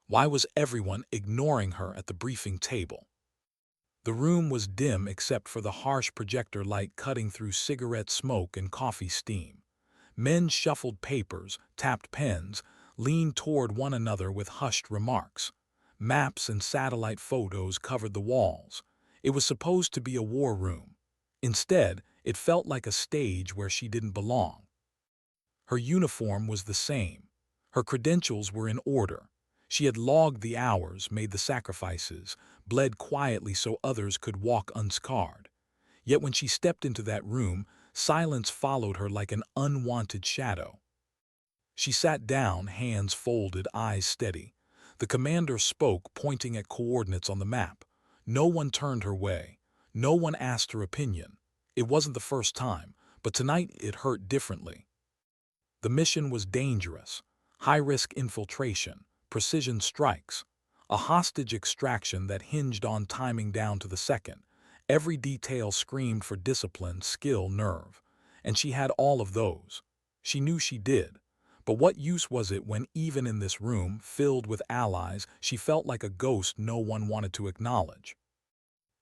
Why was everyone ignoring her at the briefing table? The room was dim except for the harsh projector light cutting through cigarette smoke and coffee steam. Men shuffled papers, tapped pens, leaned toward one another with hushed remarks. Maps and satellite photos covered the walls. It was supposed to be a war room. Instead, it felt like a stage where she didn't belong. Her uniform was the same. Her credentials were in order. She had logged the hours, made the sacrifices, bled quietly so others could walk unscarred. Yet when she stepped into that room, silence followed her like an unwanted shadow. She sat down, hands folded, eyes steady. The commander spoke, pointing at coordinates on the map. No one turned her way. No one asked her opinion. It wasn't the first time, but tonight it hurt differently. The mission was dangerous. High-risk infiltration, precision strikes, a hostage extraction that hinged on timing down to the second. Every detail screamed for discipline, skill, nerve. And she had all of those. She knew she did. But what use was it when even in this room, filled with allies, she felt like a ghost no one wanted to acknowledge?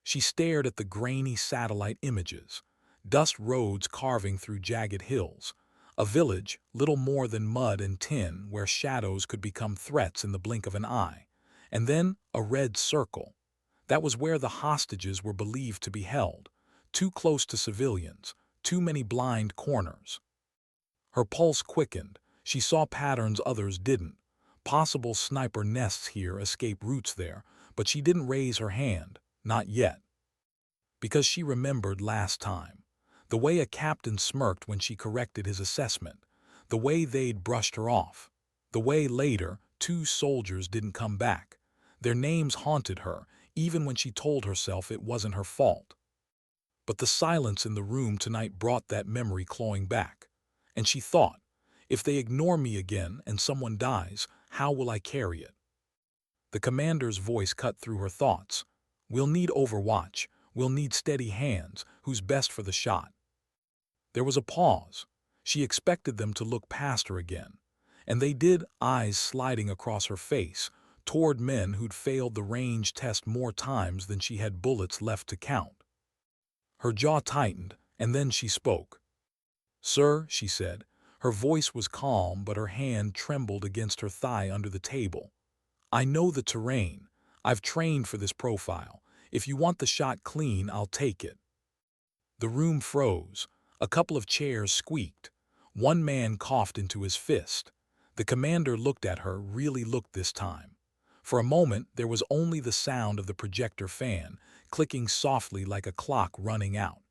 She stared at the grainy satellite images, dust roads carving through jagged hills, a village, little more than mud and tin, where shadows could become threats in the blink of an eye, and then a red circle. That was where the hostages were believed to be held, too close to civilians, too many blind corners. Her pulse quickened. She saw patterns others didn't. Possible sniper nests here, escape routes there, but she didn't raise her hand, not yet. Because she remembered last time. The way a captain smirked when she corrected his assessment. The way they'd brushed her off. The way later, 2 soldiers didn't come back. Their names haunted her, even when she told herself it wasn't her fault. But the silence in the room tonight brought that memory clawing back. And she thought, if they ignore me again and someone dies, how will I carry it? The commander's voice cut through her thoughts. We'll need overwatch. We'll need steady hands. Who's best for the shot? There was a pause. She expected them to look past her again. And they did, eyes sliding across her face, toward men who'd failed the range test more times than she had bullets left to count. Her jaw tightened, and then she spoke. Sir, she said. Her voice was calm, but her hand trembled against her thigh under the table. I know the terrain. I've trained for this profile. If you want the shot clean, I'll take it. The room froze. A couple of chairs squeaked. One man coughed into his fist. The commander looked at her, really looked this time. For a moment, there was only the sound of the projector fan, clicking softly like a clock running out.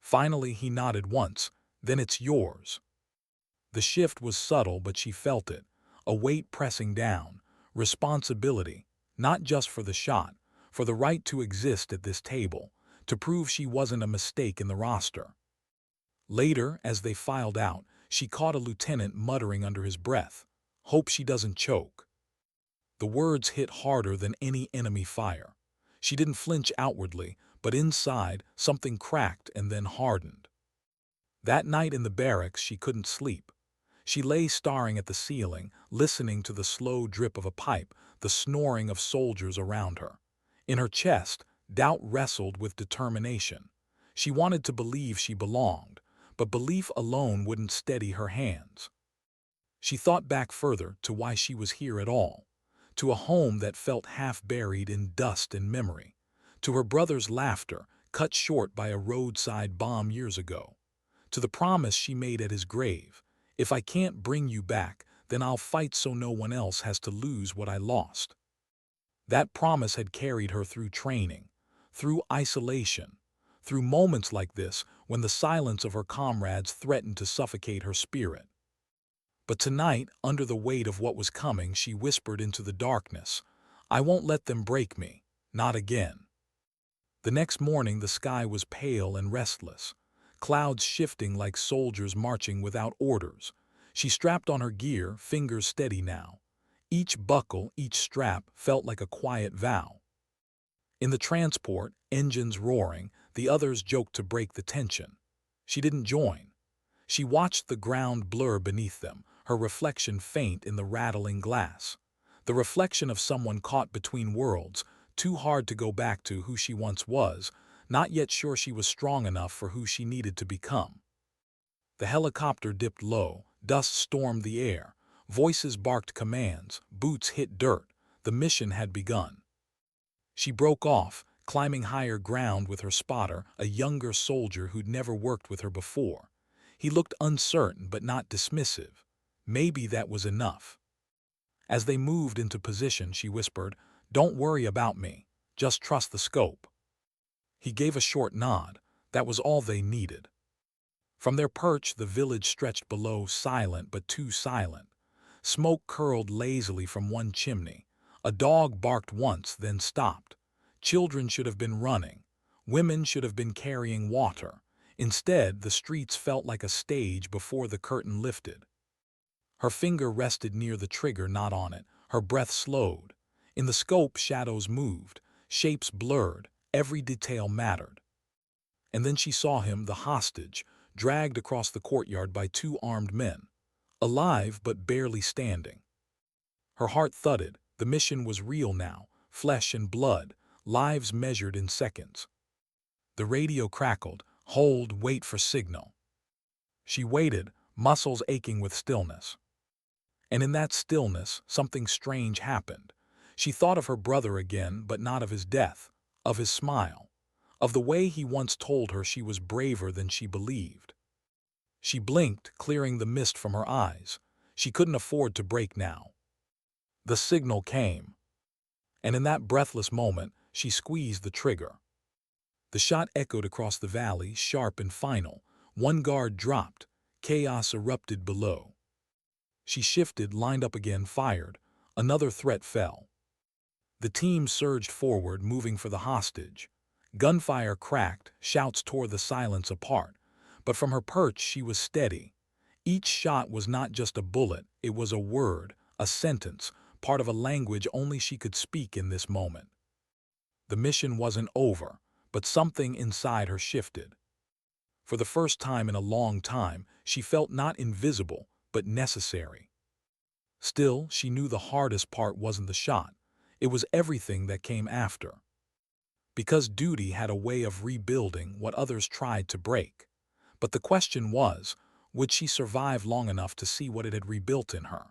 Finally, he nodded once. Then it's yours. The shift was subtle, but she felt it. A weight pressing down. Responsibility, not just for the shot, for the right to exist at this table, to prove she wasn't a mistake in the roster. Later, as they filed out, she caught a lieutenant muttering under his breath, "Hope she doesn't choke." The words hit harder than any enemy fire. She didn't flinch outwardly, but inside, something cracked and then hardened. That night in the barracks, she couldn't sleep. She lay staring at the ceiling, listening to the slow drip of a pipe, the snoring of soldiers around her. In her chest, doubt wrestled with determination. She wanted to believe she belonged, but belief alone wouldn't steady her hands. She thought back further to why she was here at all, to a home that felt half-buried in dust and memory, to her brother's laughter, cut short by a roadside bomb years ago, to the promise she made at his grave, if I can't bring you back, then I'll fight so no one else has to lose what I lost. That promise had carried her through training, through isolation, through moments like this when the silence of her comrades threatened to suffocate her spirit. But tonight, under the weight of what was coming, she whispered into the darkness, I won't let them break me, not again. The next morning the sky was pale and restless, clouds shifting like soldiers marching without orders. She strapped on her gear, fingers steady now. Each buckle, each strap felt like a quiet vow. In the transport, engines roaring, the others joked to break the tension. She didn't join. She watched the ground blur beneath them, her reflection faint in the rattling glass. the reflection of someone caught between worlds, too hard to go back to who she once was, not yet sure she was strong enough for who she needed to become. The helicopter dipped low, dust stormed the air, voices barked commands, boots hit dirt. The mission had begun. She broke off, climbing higher ground with her spotter, a younger soldier who'd never worked with her before. He looked uncertain but not dismissive. Maybe that was enough. As they moved into position, she whispered, "Don't worry about me. Just trust the scope." He gave a short nod. That was all they needed. From their perch, the village stretched below, silent but too silent. Smoke curled lazily from one chimney. A dog barked once, then stopped. Children should have been running. Women should have been carrying water. Instead, the streets felt like a stage before the curtain lifted. Her finger rested near the trigger, not on it. Her breath slowed. In the scope, shadows moved. Shapes blurred. Every detail mattered. And then she saw him, the hostage, dragged across the courtyard by two armed men. Alive but barely standing. Her heart thudded. The mission was real now. Flesh and blood. Lives measured in seconds. The radio crackled. "Hold, wait for signal." She waited, muscles aching with stillness. And in that stillness, something strange happened. She thought of her brother again, but not of his death, of his smile, of the way he once told her she was braver than she believed. She blinked, clearing the mist from her eyes. She couldn't afford to break now. The signal came. And in that breathless moment, she squeezed the trigger. The shot echoed across the valley, sharp and final. One guard dropped. Chaos erupted below. She shifted, lined up again, fired. Another threat fell. The team surged forward, moving for the hostage. Gunfire cracked, shouts tore the silence apart. But from her perch she was steady. Each shot was not just a bullet, it was a word, a sentence, part of a language only she could speak in this moment. The mission wasn't over, but something inside her shifted. For the first time in a long time, she felt not invisible, but necessary. Still, she knew the hardest part wasn't the shot. It was everything that came after. Because duty had a way of rebuilding what others tried to break. But the question was, would she survive long enough to see what it had rebuilt in her?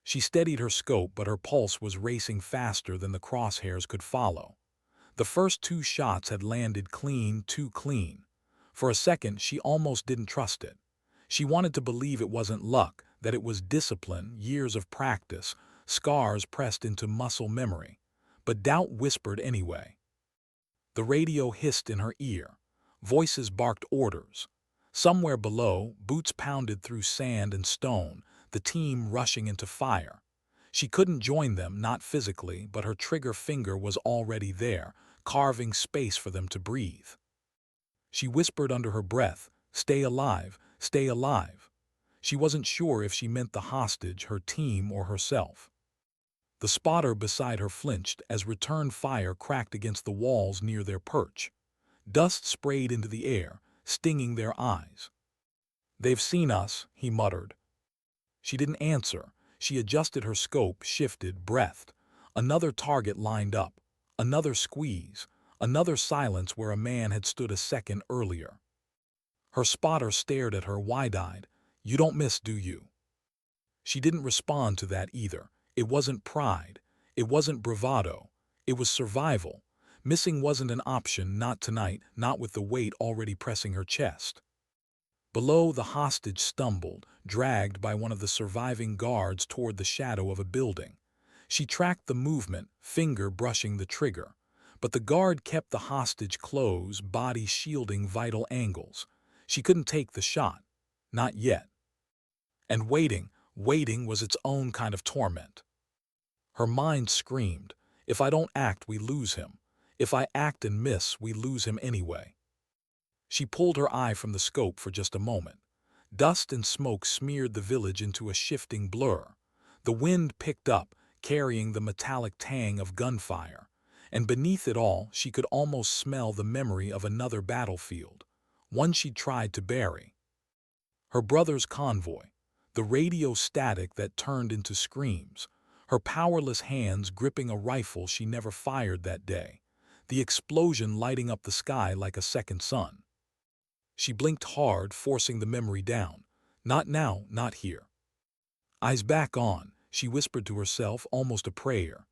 She steadied her scope, but her pulse was racing faster than the crosshairs could follow. The first two shots had landed clean, too clean. For a second, she almost didn't trust it. She wanted to believe it wasn't luck, that it was discipline, years of practice, scars pressed into muscle memory. But doubt whispered anyway. The radio hissed in her ear. Voices barked orders. Somewhere below, boots pounded through sand and stone, the team rushing into fire. She couldn't join them, not physically, but her trigger finger was already there, carving space for them to breathe. She whispered under her breath, "Stay alive, stay alive." She wasn't sure if she meant the hostage, her team, or herself. The spotter beside her flinched as return fire cracked against the walls near their perch. Dust sprayed into the air, stinging their eyes. "They've seen us," he muttered. She didn't answer. She adjusted her scope, shifted, breathed. Another target lined up. Another squeeze. Another silence where a man had stood a second earlier. Her spotter stared at her wide-eyed. "You don't miss, do you?" She didn't respond to that either. It wasn't pride. It wasn't bravado. It was survival. Missing wasn't an option, not tonight, not with the weight already pressing her chest. Below, the hostage stumbled, dragged by one of the surviving guards toward the shadow of a building. She tracked the movement, finger brushing the trigger. But the guard kept the hostage close, body shielding vital angles. She couldn't take the shot. Not yet. And waiting was its own kind of torment. Her mind screamed, "If I don't act, we lose him. If I act and miss, we lose him anyway." She pulled her eye from the scope for just a moment. Dust and smoke smeared the village into a shifting blur. The wind picked up, carrying the metallic tang of gunfire. And beneath it all, she could almost smell the memory of another battlefield, one she'd tried to bury. Her brother's convoy, the radio static that turned into screams, her powerless hands gripping a rifle she never fired that day, the explosion lighting up the sky like a second sun. She blinked hard, forcing the memory down. Not now, not here. Eyes back on, she whispered to herself, almost a prayer.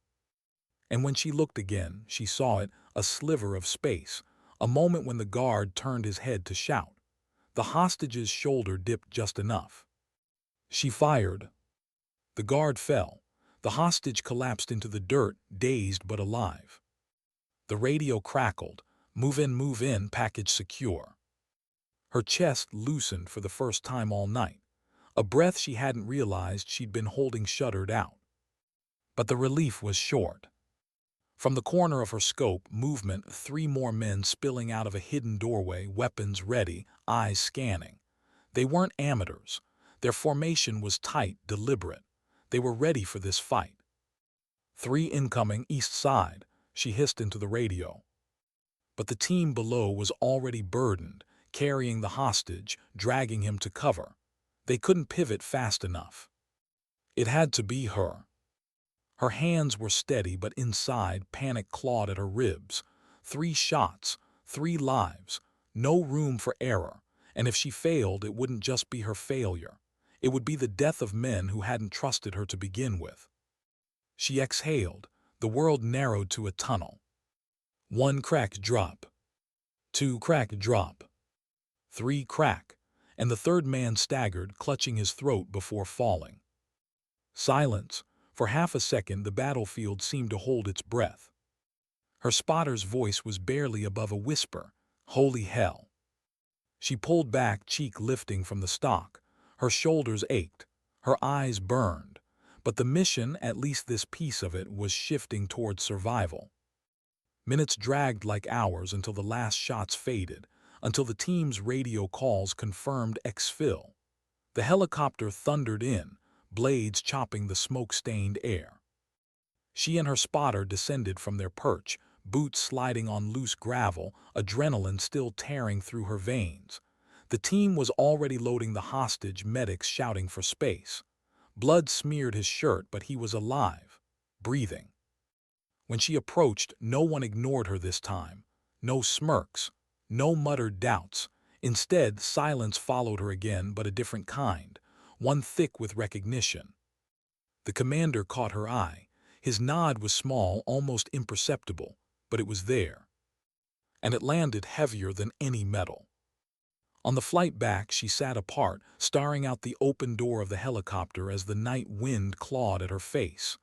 And when she looked again, she saw it, a sliver of space, a moment when the guard turned his head to shout. The hostage's shoulder dipped just enough. She fired. The guard fell. The hostage collapsed into the dirt, dazed but alive. The radio crackled. Move in, package secure. Her chest loosened for the first time all night, a breath she hadn't realized she'd been holding shuddered out. But the relief was short. From the corner of her scope, movement, 3 more men spilling out of a hidden doorway, weapons ready, eyes scanning. They weren't amateurs. Their formation was tight, deliberate. They were ready for this fight. 3 incoming, east side, she hissed into the radio. But the team below was already burdened, carrying the hostage, dragging him to cover. They couldn't pivot fast enough. It had to be her. Her hands were steady, but inside, panic clawed at her ribs. 3 shots, 3 lives, no room for error. And if she failed, it wouldn't just be her failure. It would be the death of men who hadn't trusted her to begin with. She exhaled. The world narrowed to a tunnel. 1 crack, drop. 2 crack, drop. 3 crack, and the 3rd man staggered, clutching his throat before falling. Silence. For half a second, the battlefield seemed to hold its breath. Her spotter's voice was barely above a whisper. Holy hell. She pulled back, cheek lifting from the stock. Her shoulders ached. Her eyes burned. But the mission, at least this piece of it, was shifting towards survival. Minutes dragged like hours until the last shots faded, until the team's radio calls confirmed exfil. The helicopter thundered in, blades chopping the smoke-stained air. She and her spotter descended from their perch, boots sliding on loose gravel, adrenaline still tearing through her veins. The team was already loading the hostage, medics shouting for space. Blood smeared his shirt, but he was alive, breathing. When she approached, no one ignored her this time. No smirks, no muttered doubts. Instead, silence followed her again, but a different kind, one thick with recognition. The commander caught her eye. His nod was small, almost imperceptible, but it was there. And it landed heavier than any metal. On the flight back, she sat apart, staring out the open door of the helicopter as the night wind clawed at her face.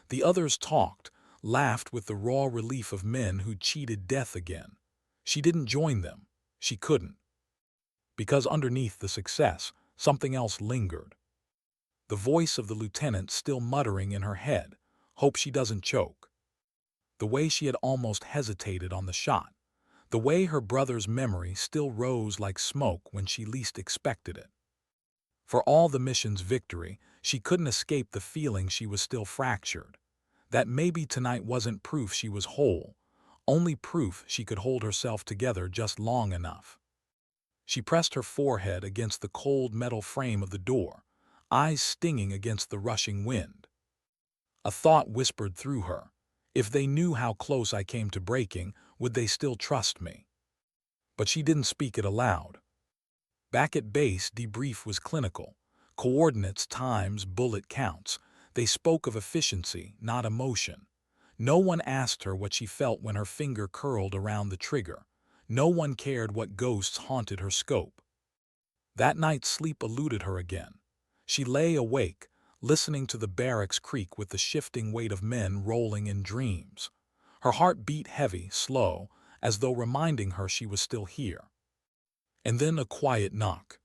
The others talked, laughed with the raw relief of men who'd cheated death again. She didn't join them. She couldn't. Because underneath the success, something else lingered. The voice of the lieutenant still muttering in her head, hope she doesn't choke. The way she had almost hesitated on the shot. The way her brother's memory still rose like smoke when she least expected it. For all the mission's victory, she couldn't escape the feeling she was still fractured. That maybe tonight wasn't proof she was whole, only proof she could hold herself together just long enough. She pressed her forehead against the cold metal frame of the door, eyes stinging against the rushing wind. A thought whispered through her. If they knew how close I came to breaking, would they still trust me? But she didn't speak it aloud. Back at base, debrief was clinical. Coordinates, times, bullet counts. They spoke of efficiency, not emotion. No one asked her what she felt when her finger curled around the trigger. No one cared what ghosts haunted her scope. That night, sleep eluded her again. She lay awake, listening to the barracks creak with the shifting weight of men rolling in dreams. Her heart beat heavy, slow, as though reminding her she was still here. And then a quiet knock.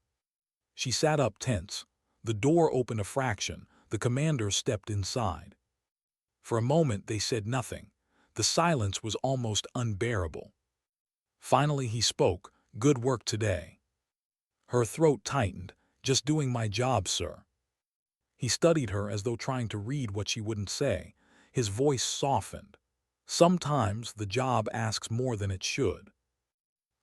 She sat up tense. The door opened a fraction. The commander stepped inside. For a moment they said nothing. The silence was almost unbearable. Finally he spoke, "Good work today." Her throat tightened. "Just doing my job, sir." He studied her as though trying to read what she wouldn't say. His voice softened. Sometimes the job asks more than it should.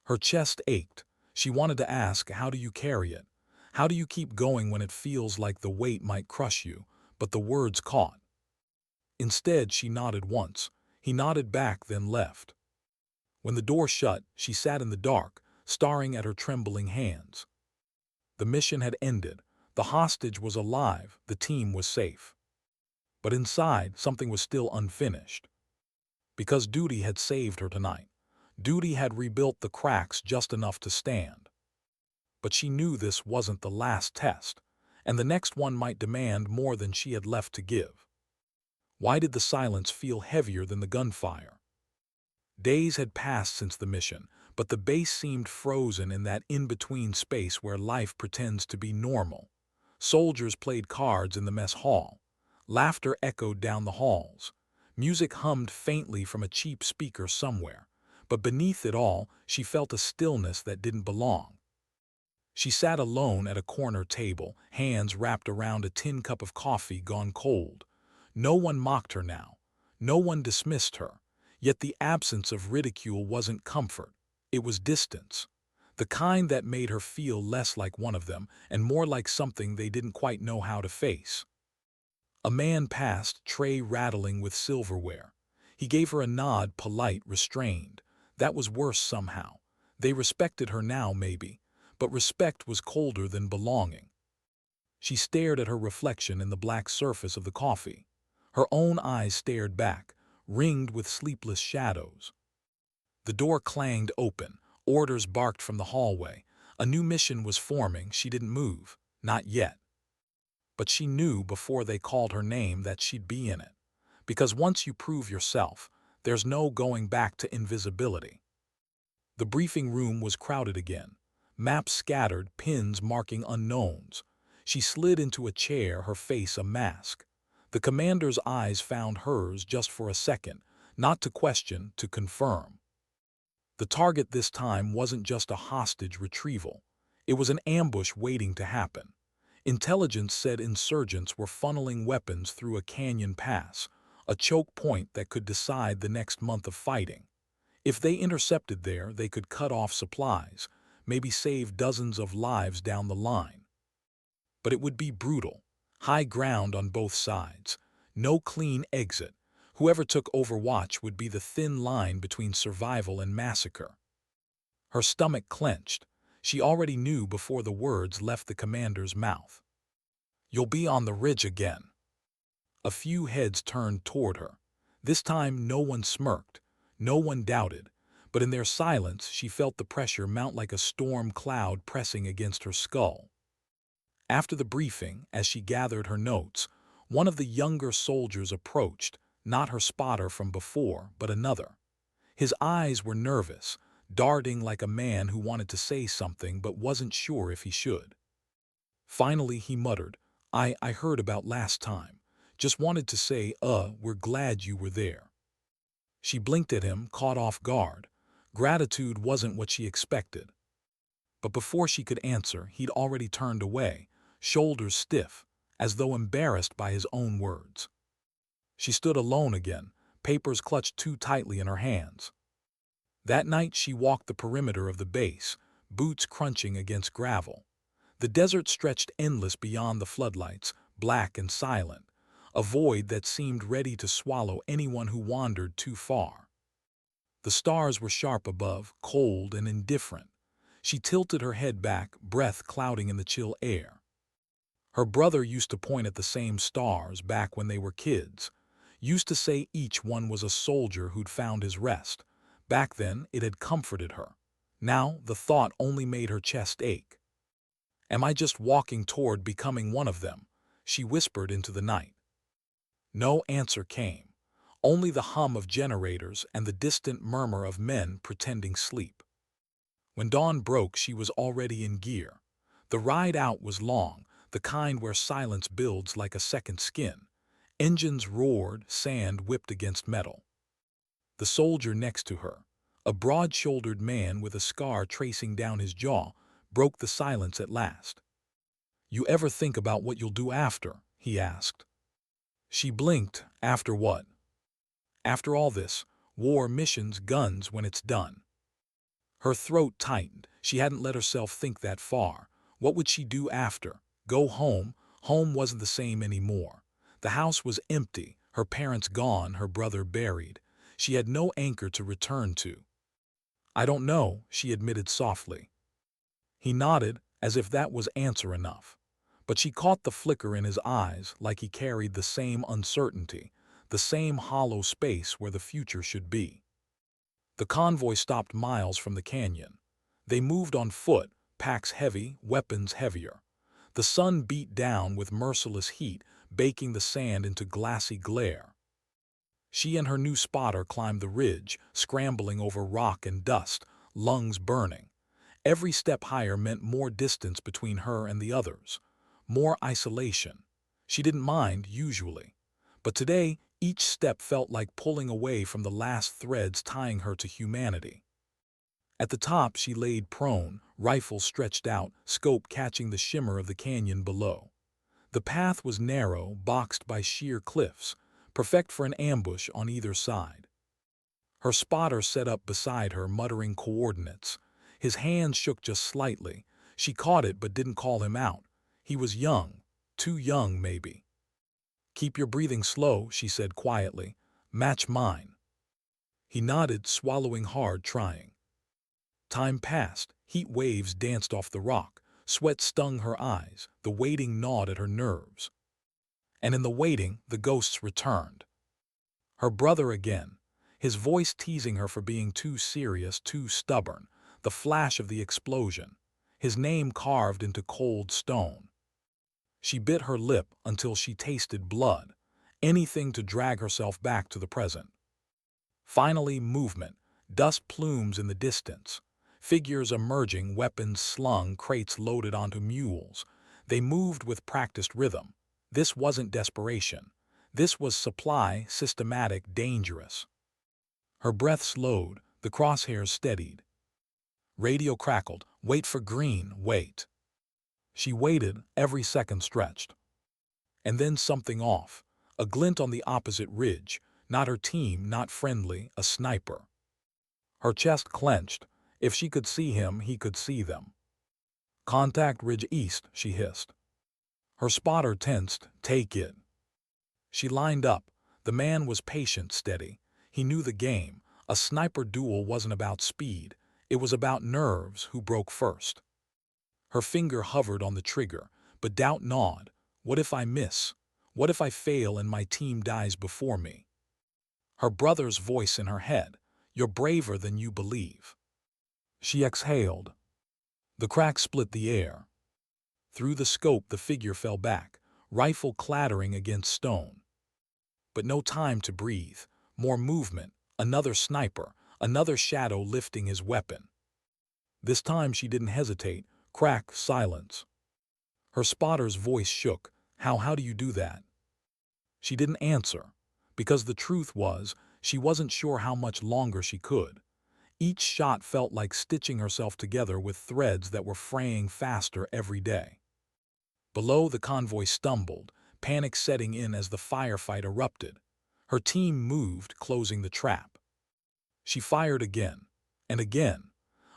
Her chest ached. She wanted to ask, how do you carry it? How do you keep going when it feels like the weight might crush you? But the words caught. Instead, she nodded once. He nodded back, then left. When the door shut, she sat in the dark, staring at her trembling hands. The mission had ended. The hostage was alive. The team was safe. But inside, something was still unfinished. Because duty had saved her tonight. Duty had rebuilt the cracks just enough to stand. But she knew this wasn't the last test, and the next one might demand more than she had left to give. Why did the silence feel heavier than the gunfire? Days had passed since the mission, but the base seemed frozen in that in-between space where life pretends to be normal. Soldiers played cards in the mess hall. Laughter echoed down the halls. Music hummed faintly from a cheap speaker somewhere. But beneath it all, she felt a stillness that didn't belong. She sat alone at a corner table, hands wrapped around a tin cup of coffee gone cold. No one mocked her now. No one dismissed her. Yet the absence of ridicule wasn't comfort. It was distance. The kind that made her feel less like one of them and more like something they didn't quite know how to face. A man passed, tray rattling with silverware. He gave her a nod, polite, restrained. That was worse somehow. They respected her now, maybe, but respect was colder than belonging. She stared at her reflection in the black surface of the coffee. Her own eyes stared back, ringed with sleepless shadows. The door clanged open. Orders barked from the hallway. A new mission was forming. She didn't move. Not yet. But she knew before they called her name that she'd be in it. Because once you prove yourself, there's no going back to invisibility. The briefing room was crowded again. Maps scattered, pins marking unknowns. She slid into a chair, her face a mask. The commander's eyes found hers just for a second, not to question, to confirm. The target this time wasn't just a hostage retrieval. It was an ambush waiting to happen. Intelligence said insurgents were funneling weapons through a canyon pass, a choke point that could decide the next month of fighting. If they intercepted there, they could cut off supplies, maybe save dozens of lives down the line. But it would be brutal. High ground on both sides. No clean exit. Whoever took Overwatch would be the thin line between survival and massacre. Her stomach clenched. She already knew before the words left the commander's mouth. "You'll be on the ridge again." A few heads turned toward her. This time no one smirked. No one doubted. But in their silence she felt the pressure mount like a storm cloud pressing against her skull. After the briefing, as she gathered her notes, one of the younger soldiers approached, not her spotter from before, but another. His eyes were nervous, darting like a man who wanted to say something but wasn't sure if he should. Finally he muttered, I heard about last time. Just wanted to say, we're glad you were there." She blinked at him, caught off guard. Gratitude wasn't what she expected. But before she could answer, he'd already turned away, shoulders stiff, as though embarrassed by his own words. She stood alone again, papers clutched too tightly in her hands. That night she walked the perimeter of the base, boots crunching against gravel. The desert stretched endless beyond the floodlights, black and silent, a void that seemed ready to swallow anyone who wandered too far. The stars were sharp above, cold and indifferent. She tilted her head back, breath clouding in the chill air. Her brother used to point at the same stars back when they were kids. Used to say each one was a soldier who'd found his rest. Back then, it had comforted her. Now, the thought only made her chest ache. "Am I just walking toward becoming one of them?" she whispered into the night. No answer came. Only the hum of generators and the distant murmur of men pretending sleep. When dawn broke, she was already in gear. The ride out was long, the kind where silence builds like a second skin. Engines roared, sand whipped against metal. The soldier next to her, a broad-shouldered man with a scar tracing down his jaw, broke the silence at last. "You ever think about what you'll do after?" he asked. She blinked. After what? After all this, war, missions, guns, when it's done. Her throat tightened. She hadn't let herself think that far. What would she do after? Go home? Home wasn't the same anymore. The house was empty, Her parents gone, her brother buried. She had no anchor to return to. "I don't know," she admitted softly. He nodded, as if that was answer enough. But she caught the flicker in his eyes, like he carried the same uncertainty, the same hollow space where the future should be. The convoy stopped miles from the canyon. They moved on foot, packs heavy, weapons heavier. The sun beat down with merciless heat, baking the sand into glassy glare. She and her new spotter climbed the ridge, scrambling over rock and dust, lungs burning. Every step higher meant more distance between her and the others, more isolation. She didn't mind, usually. But today, each step felt like pulling away from the last threads tying her to humanity. At the top, she laid prone, rifle stretched out, scope catching the shimmer of the canyon below. The path was narrow, boxed by sheer cliffs, perfect for an ambush on either side. Her spotter sat up beside her, muttering coordinates. His hand shook just slightly. She caught it but didn't call him out. He was young, too young maybe. "Keep your breathing slow," she said quietly. "Match mine." He nodded, swallowing hard, trying. Time passed. Heat waves danced off the rock. Sweat stung her eyes. The waiting gnawed at her nerves. And in the waiting, the ghosts returned. Her brother again, his voice teasing her for being too serious, too stubborn, the flash of the explosion, his name carved into cold stone. She bit her lip until she tasted blood, anything to drag herself back to the present. Finally, movement, dust plumes in the distance, figures emerging, weapons slung, crates loaded onto mules. They moved with practiced rhythm. This wasn't desperation. This was supply, systematic, dangerous. Her breath slowed, the crosshairs steadied. Radio crackled. "Wait for green, wait." She waited, every second stretched. And then something off. A glint on the opposite ridge. Not her team, not friendly, a sniper. Her chest clenched. If she could see him, he could see them. "Contact ridge east," she hissed. Her spotter tensed. "Take it." She lined up. The man was patient, steady. He knew the game. A sniper duel wasn't about speed. It was about nerves, who broke first. Her finger hovered on the trigger, but doubt gnawed. What if I miss? What if I fail and my team dies before me? Her brother's voice in her head. "You're braver than you believe." She exhaled. The crack split the air. Through the scope, the figure fell back, rifle clattering against stone. But no time to breathe. More movement. Another sniper. Another shadow lifting his weapon. This time she didn't hesitate. Crack, silence. Her spotter's voice shook. How do you do that?" She didn't answer, because the truth was, she wasn't sure how much longer she could. Each shot felt like stitching herself together with threads that were fraying faster every day. Below, the convoy stumbled, panic setting in as the firefight erupted. Her team moved, closing the trap. She fired again, and again,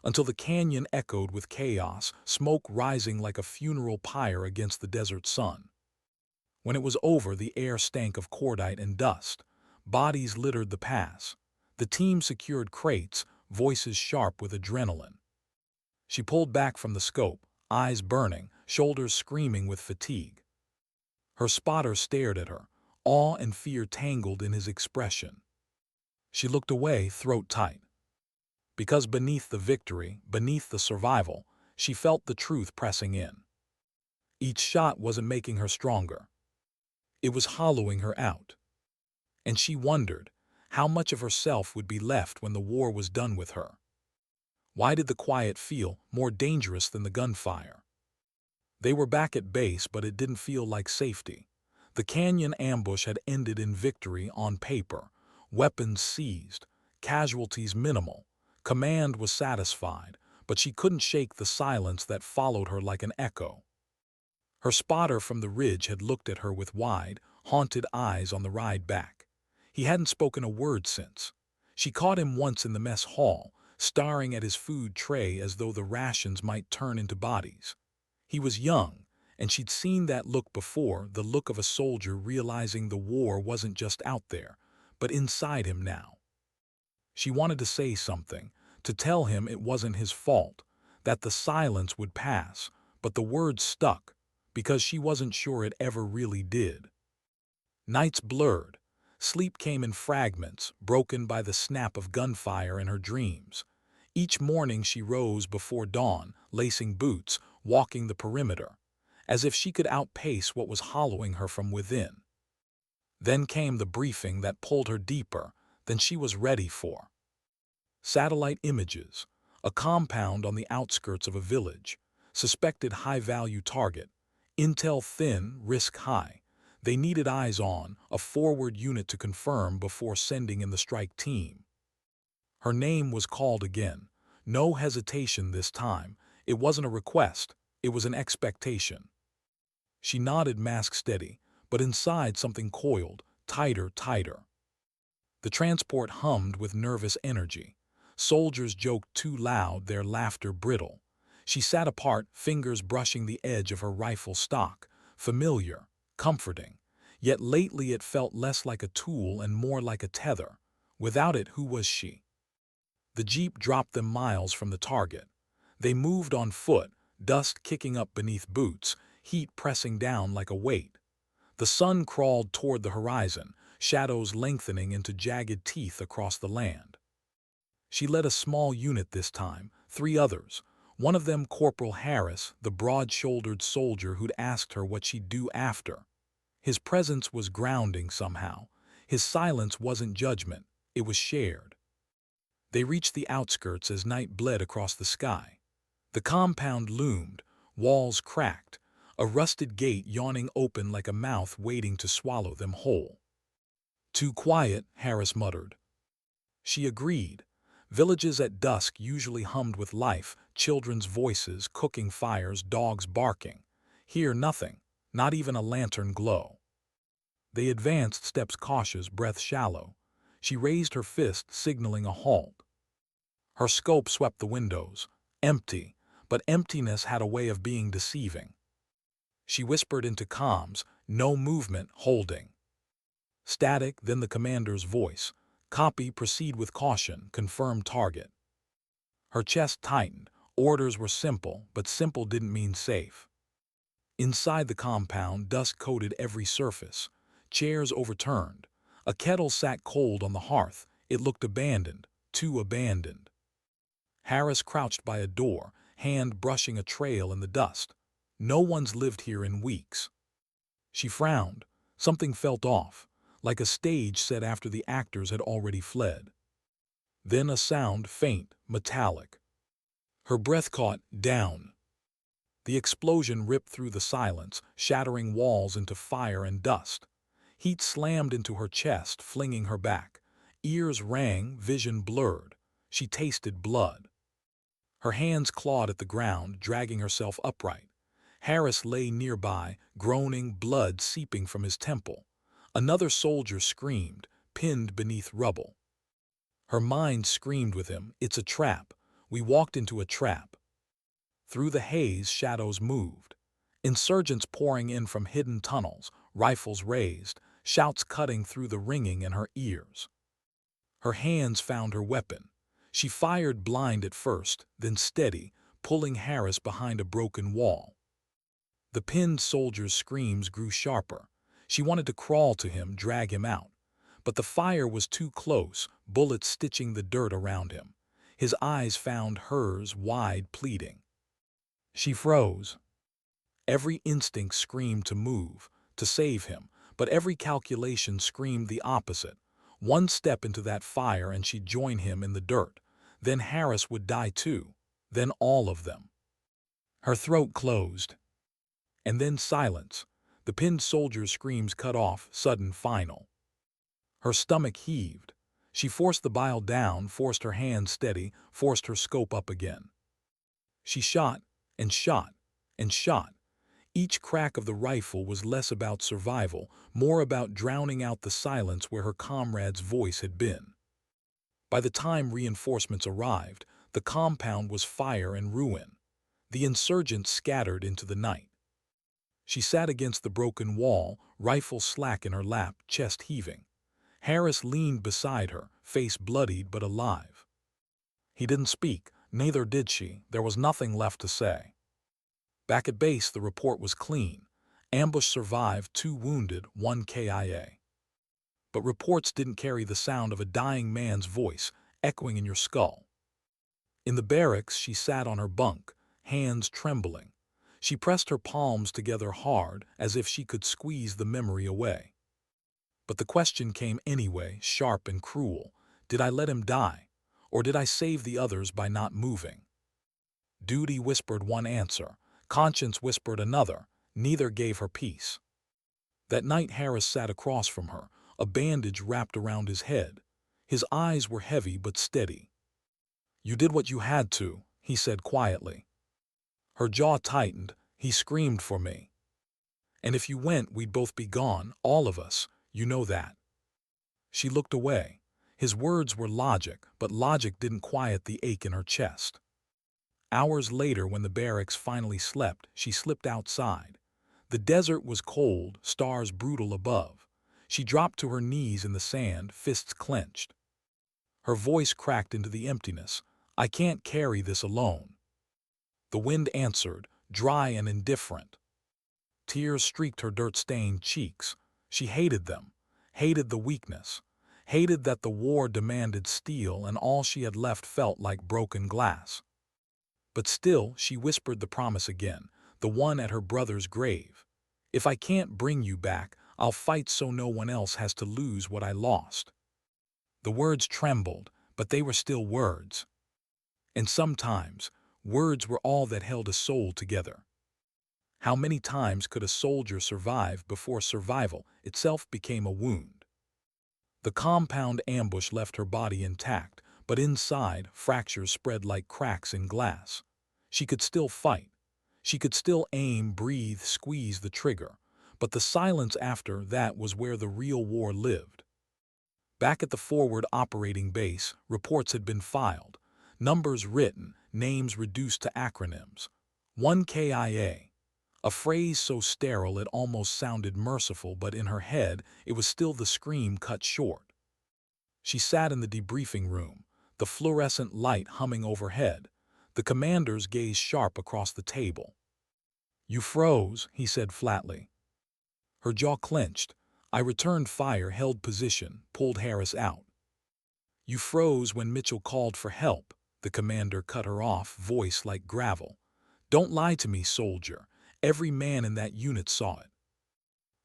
until the canyon echoed with chaos, smoke rising like a funeral pyre against the desert sun. When it was over, the air stank of cordite and dust. Bodies littered the pass. The team secured crates, voices sharp with adrenaline. She pulled back from the scope, eyes burning, shoulders screaming with fatigue. Her spotter stared at her, awe and fear tangled in his expression. She looked away, throat tight. Because beneath the victory, beneath the survival, she felt the truth pressing in. Each shot wasn't making her stronger. It was hollowing her out. And she wondered, how much of herself would be left when the war was done with her? Why did the quiet feel more dangerous than the gunfire? They were back at base, but it didn't feel like safety. The canyon ambush had ended in victory on paper, weapons seized, casualties minimal. Command was satisfied, but she couldn't shake the silence that followed her like an echo. Her spotter from the ridge had looked at her with wide, haunted eyes on the ride back. He hadn't spoken a word since. She caught him once in the mess hall, staring at his food tray as though the rations might turn into bodies. He was young, And she'd seen that look before, the look of a soldier realizing the war wasn't just out there, but inside him now. She wanted to say something, to tell him it wasn't his fault, that the silence would pass, but the words stuck, because she wasn't sure it ever really did. Nights blurred. Sleep came in fragments, broken by the snap of gunfire in her dreams. Each morning she rose before dawn, lacing boots, walking the perimeter, as if she could outpace what was hollowing her from within. Then came the briefing that pulled her deeper than she was ready for. Satellite images, a compound on the outskirts of a village, suspected high-value target, intel thin, risk high. They needed eyes on, a forward unit to confirm before sending in the strike team. Her name was called again. No hesitation this time. It wasn't a request, it was an expectation. She nodded, mask steady, but inside something coiled, tighter, tighter. The transport hummed with nervous energy. Soldiers joked too loud, their laughter brittle. She sat apart, fingers brushing the edge of her rifle stock, familiar, comforting. Yet lately it felt less like a tool and more like a tether. Without it, who was she? The jeep dropped them miles from the target. They moved on foot, dust kicking up beneath boots, heat pressing down like a weight. The sun crawled toward the horizon, shadows lengthening into jagged teeth across the land. She led a small unit this time, 3 others, one of them Corporal Harris, the broad-shouldered soldier who'd asked her what she'd do after. His presence was grounding somehow. His silence wasn't judgment, it was shared. They reached the outskirts as night bled across the sky. The compound loomed, walls cracked, a rusted gate yawning open like a mouth waiting to swallow them whole. "Too quiet," Harris muttered. She agreed. Villages at dusk usually hummed with life, children's voices, cooking fires, dogs barking. Here nothing, not even a lantern glow. They advanced, steps cautious, breath shallow. She raised her fist, signaling a halt. Her scope swept the windows. Empty, but emptiness had a way of being deceiving. She whispered into comms, no movement, holding. Static, then the commander's voice. Copy, proceed with caution, confirm target. Her chest tightened. Orders were simple, but simple didn't mean safe. Inside the compound, dust coated every surface. Chairs overturned. A kettle sat cold on the hearth. It looked abandoned, too abandoned. Harris crouched by a door, hand brushing a trail in the dust. No one's lived here in weeks. She frowned. Something felt off, like a stage set after the actors had already fled. Then a sound, faint, metallic. Her breath caught, down. The explosion ripped through the silence, shattering walls into fire and dust. Heat slammed into her chest, flinging her back. Ears rang, vision blurred. She tasted blood. Her hands clawed at the ground, dragging herself upright. Harris lay nearby, groaning, blood seeping from his temple. Another soldier screamed, pinned beneath rubble. Her mind screamed with him, "It's a trap. We walked into a trap." Through the haze, shadows moved. Insurgents pouring in from hidden tunnels, rifles raised, shouts cutting through the ringing in her ears. Her hands found her weapon. She fired blind at first, then steady, pulling Harris behind a broken wall. The pinned soldier's screams grew sharper. She wanted to crawl to him, drag him out. But the fire was too close, bullets stitching the dirt around him. His eyes found hers, wide, pleading. She froze. Every instinct screamed to move, to save him, but every calculation screamed the opposite. One step into that fire and she'd join him in the dirt. Then Harris would die too. Then all of them. Her throat closed. And then silence. The pinned soldier's screams cut off, sudden, final. Her stomach heaved. She forced the bile down, forced her hands steady, forced her scope up again. She shot, and shot, and shot. Each crack of the rifle was less about survival, more about drowning out the silence where her comrade's voice had been. By the time reinforcements arrived, the compound was fire and ruin. The insurgents scattered into the night. She sat against the broken wall, rifle slack in her lap, chest heaving. Harris leaned beside her, face bloodied but alive. He didn't speak, neither did she. There was nothing left to say. Back at base, the report was clean. Ambush survived, 2 wounded, 1 KIA. But reports didn't carry the sound of a dying man's voice echoing in your skull. In the barracks, she sat on her bunk, hands trembling. She pressed her palms together hard, as if she could squeeze the memory away. But the question came anyway, sharp and cruel. Did I let him die? Or did I save the others by not moving? Duty whispered one answer. Conscience whispered another. Neither gave her peace. That night Harris sat across from her, a bandage wrapped around his head. His eyes were heavy but steady. "You did what you had to," he said quietly. Her jaw tightened. "He screamed for me. And if you went, we'd both be gone, all of us. You know that." She looked away. His words were logic, but logic didn't quiet the ache in her chest. Hours later, when the barracks finally slept, she slipped outside. The desert was cold, stars brutal above. She dropped to her knees in the sand, fists clenched. Her voice cracked into the emptiness. "I can't carry this alone." The wind answered, dry and indifferent. Tears streaked her dirt-stained cheeks. She hated them, hated the weakness, hated that the war demanded steel and all she had left felt like broken glass. But still, she whispered the promise again, the one at her brother's grave. "If I can't bring you back, I'll fight so no one else has to lose what I lost." The words trembled, but they were still words. And sometimes, words were all that held a soul together. How many times could a soldier survive before survival itself became a wound? The compound ambush left her body intact, but inside, fractures spread like cracks in glass. She could still fight. She could still aim, breathe, squeeze the trigger. But the silence after that was where the real war lived. Back at the forward operating base, reports had been filed. Numbers written, names reduced to acronyms. 1 KIA. A phrase so sterile it almost sounded merciful, but in her head it was still the scream cut short. She sat in the debriefing room, the fluorescent light humming overhead. The commander's gaze sharp across the table. "You froze," he said flatly. Her jaw clenched. "I returned fire, held position, pulled Harris out." "You froze when Mitchell called for help," the commander cut her off, voice like gravel. "Don't lie to me, soldier. Every man in that unit saw it."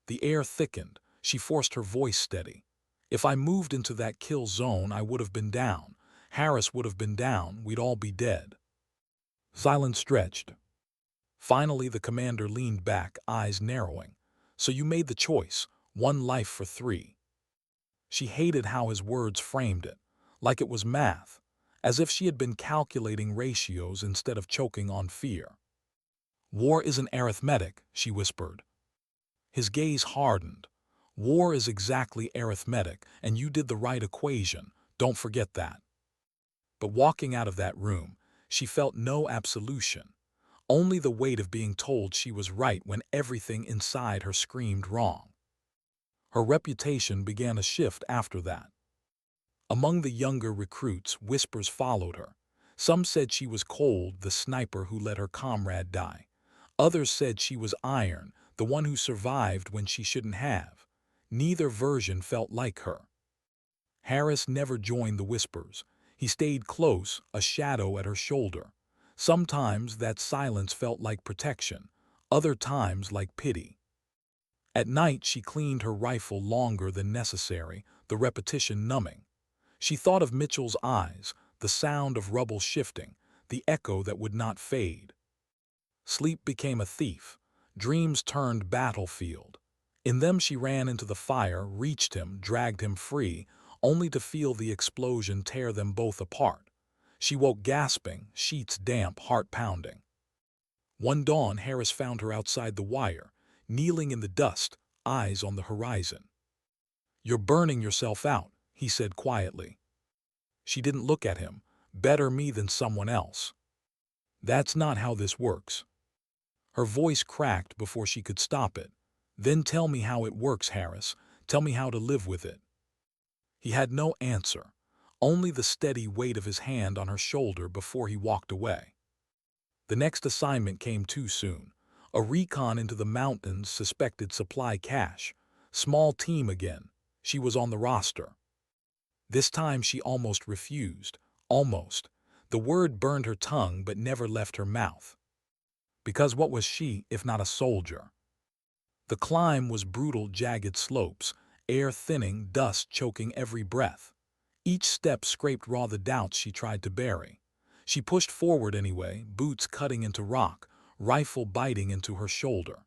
The air thickened. She forced her voice steady. "If I moved into that kill zone, I would have been down. Harris would have been down. We'd all be dead." Silence stretched. Finally, the commander leaned back, eyes narrowing. "So you made the choice, 1 life for 3. She hated how his words framed it, like it was math, as if she had been calculating ratios instead of choking on fear. "War isn't arithmetic," she whispered. His gaze hardened. "War is exactly arithmetic, and you did the right equation. Don't forget that." But walking out of that room, she felt no absolution, only the weight of being told she was right when everything inside her screamed wrong. Her reputation began a shift after that. Among the younger recruits, whispers followed her. Some said she was cold, the sniper who let her comrade die. Others said she was iron, the one who survived when she shouldn't have. Neither version felt like her. Harris never joined the whispers. He stayed close, a shadow at her shoulder. Sometimes that silence felt like protection, other times like pity. At night she cleaned her rifle longer than necessary, the repetition numbing. She thought of Mitchell's eyes, the sound of rubble shifting, the echo that would not fade. Sleep became a thief. Dreams turned battlefield. In them she ran into the fire, reached him, dragged him free, only to feel the explosion tear them both apart. She woke gasping, sheets damp, heart pounding. One dawn, Harris found her outside the wire, kneeling in the dust, eyes on the horizon. "You're burning yourself out," he said quietly. She didn't look at him. "Better me than someone else." "That's not how this works." Her voice cracked before she could stop it. "Then tell me how it works, Harris. Tell me how to live with it." He had no answer, only the steady weight of his hand on her shoulder before he walked away. The next assignment came too soon. A recon into the mountains, suspected supply cache. Small team again. She was on the roster. This time she almost refused. Almost. The word burned her tongue but never left her mouth. Because what was she, if not a soldier? The climb was brutal, jagged slopes, air thinning, dust choking every breath. Each step scraped raw the doubts she tried to bury. She pushed forward anyway, boots cutting into rock, rifle biting into her shoulder.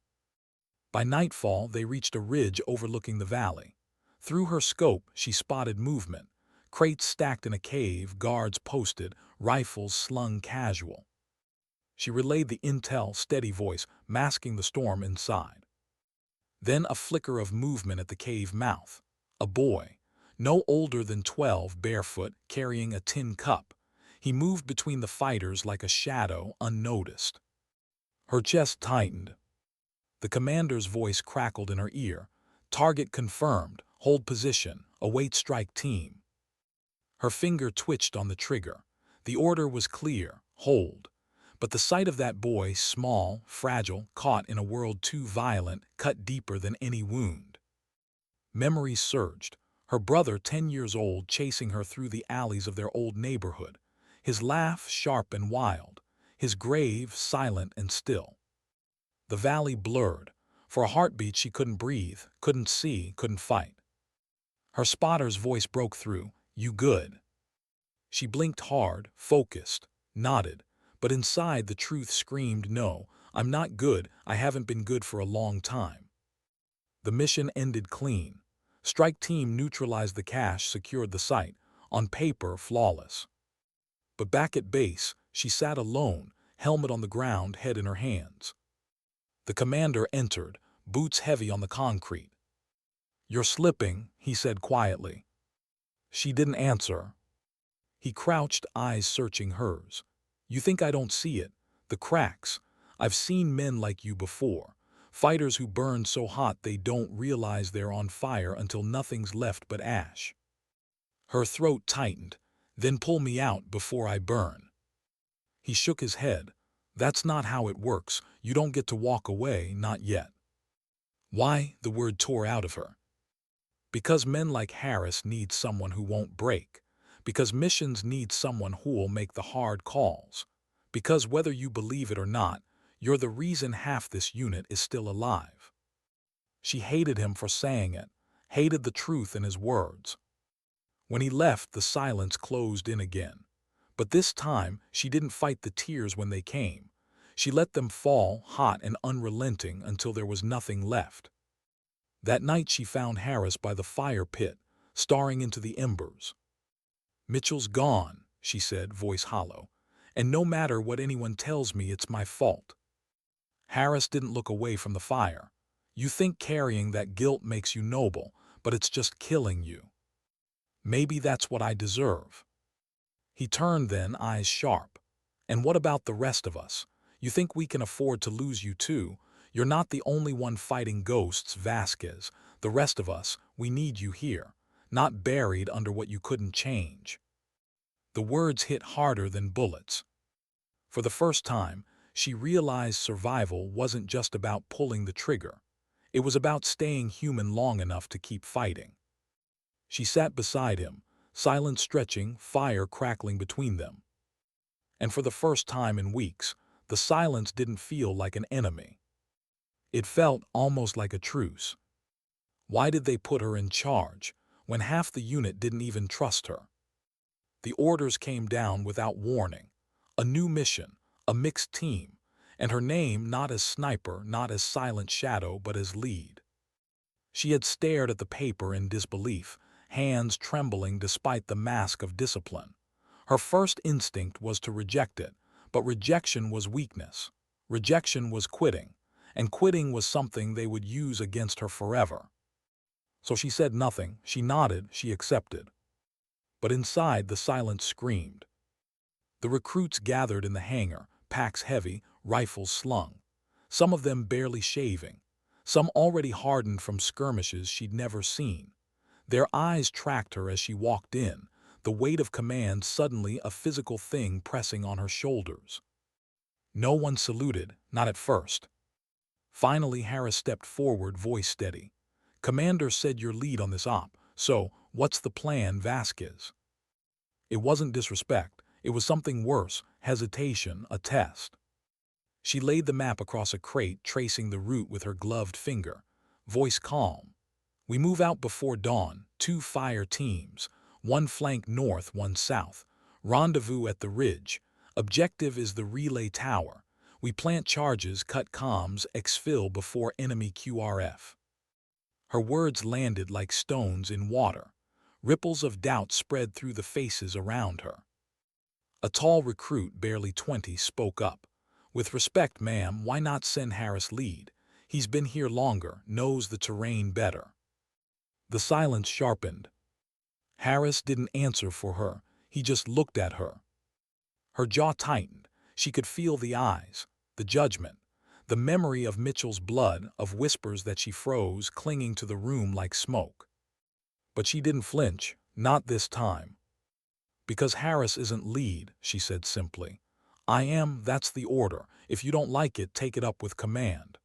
By nightfall, they reached a ridge overlooking the valley. Through her scope, she spotted movement. Crates stacked in a cave, guards posted, rifles slung casual. She relayed the intel, steady voice, masking the storm inside. Then a flicker of movement at the cave mouth. A boy, no older than 12, barefoot, carrying a tin cup. He moved between the fighters like a shadow, unnoticed. Her chest tightened. The commander's voice crackled in her ear. "Target confirmed. Hold position. Await strike team." Her finger twitched on the trigger. The order was clear. Hold. But the sight of that boy, small, fragile, caught in a world too violent, cut deeper than any wound. Memories surged. Her brother, 10 years old, chasing her through the alleys of their old neighborhood. His laugh sharp and wild. His grave silent and still. The valley blurred. For a heartbeat she couldn't breathe, couldn't see, couldn't fight. Her spotter's voice broke through. "You good?" She blinked hard, focused, nodded. But inside the truth screamed, "No, I'm not good. I haven't been good for a long time." The mission ended clean. Strike team neutralized the cache, secured the site. On paper, flawless. But back at base, she sat alone, helmet on the ground, head in her hands. The commander entered, boots heavy on the concrete. "You're slipping," he said quietly. She didn't answer. He crouched, eyes searching hers. "You think I don't see it? The cracks. I've seen men like you before. Fighters who burn so hot they don't realize they're on fire until nothing's left but ash." Her throat tightened. "Then pull me out before I burn." He shook his head. "That's not how it works. You don't get to walk away, not yet." "Why?" The word tore out of her. "Because men like Harris need someone who won't break. Because missions need someone who'll make the hard calls. Because whether you believe it or not, you're the reason half this unit is still alive." She hated him for saying it, hated the truth in his words. When he left, the silence closed in again. But this time, she didn't fight the tears when they came. She let them fall, hot and unrelenting, until there was nothing left. That night she found Harris by the fire pit, staring into the embers. "Mitchell's gone," she said, voice hollow. "And no matter what anyone tells me, it's my fault." Harris didn't look away from the fire. "You think carrying that guilt makes you noble, but it's just killing you. Maybe that's what I deserve." He turned then, eyes sharp. "And what about the rest of us? You think we can afford to lose you too? You're not the only one fighting ghosts, Vasquez. The rest of us, we need you here, not buried under what you couldn't change." The words hit harder than bullets. For the first time, she realized survival wasn't just about pulling the trigger. It was about staying human long enough to keep fighting. She sat beside him, silence stretching, fire crackling between them. And for the first time in weeks, the silence didn't feel like an enemy. It felt almost like a truce. Why did they put her in charge, when half the unit didn't even trust her? The orders came down without warning. A new mission, a mixed team, and her name not as sniper, not as silent shadow, but as lead. She had stared at the paper in disbelief, hands trembling despite the mask of discipline. Her first instinct was to reject it, but rejection was weakness. Rejection was quitting, and quitting was something they would use against her forever. So she said nothing, she nodded, she accepted. But inside the silence screamed. The recruits gathered in the hangar, packs heavy, rifles slung. some of them barely shaving, some already hardened from skirmishes she'd never seen. Their eyes tracked her as she walked in, the weight of command suddenly a physical thing pressing on her shoulders. No one saluted, not at first. Finally, Harris stepped forward, voice steady. "Commander said you're lead on this op, so what's the plan, Vasquez?" It wasn't disrespect, it was something worse, hesitation, a test. She laid the map across a crate, tracing the route with her gloved finger. Voice calm. "We move out before dawn, 2 fire teams, 1 flank north, 1 south. Rendezvous at the ridge. Objective is the relay tower. We plant charges, cut comms, exfil before enemy QRF." Her words landed like stones in water. Ripples of doubt spread through the faces around her. A tall recruit, barely 20, spoke up. "With respect, ma'am, why not send Harris lead? He's been here longer, knows the terrain better." The silence sharpened. Harris didn't answer for her, he just looked at her. Her jaw tightened. She could feel the eyes, the judgment, the memory of Mitchell's blood, of whispers that she froze, clinging to the room like smoke. But she didn't flinch, not this time. "Because Harris isn't lead," she said simply. "I am, that's the order. If you don't like it, take it up with command."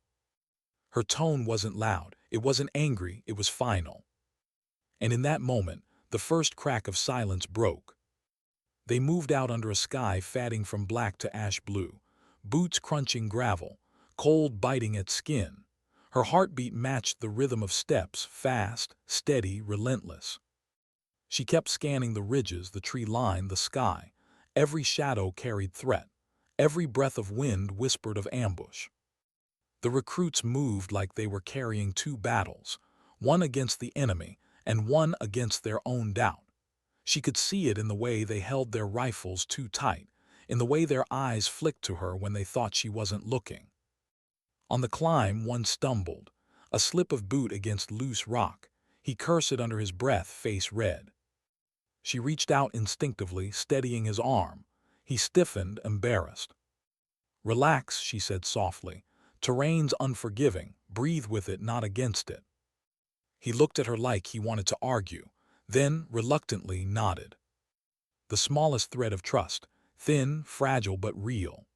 Her tone wasn't loud, it wasn't angry, it was final. And in that moment, the first crack of silence broke. They moved out under a sky fading from black to ash blue, boots crunching gravel, cold biting at skin. Her heartbeat matched the rhythm of steps, fast, steady, relentless. She kept scanning the ridges, the tree line, the sky. Every shadow carried threat. Every breath of wind whispered of ambush. The recruits moved like they were carrying 2 battles, one against the enemy and one against their own doubt. She could see it in the way they held their rifles too tight, in the way their eyes flicked to her when they thought she wasn't looking. On the climb, one stumbled, a slip of boot against loose rock. He cursed under his breath, face red. She reached out instinctively, steadying his arm. He stiffened, embarrassed. "Relax," she said softly. "Terrain's unforgiving. Breathe with it, not against it." He looked at her like he wanted to argue, then, reluctantly, nodded. The smallest thread of trust, thin, fragile, but real.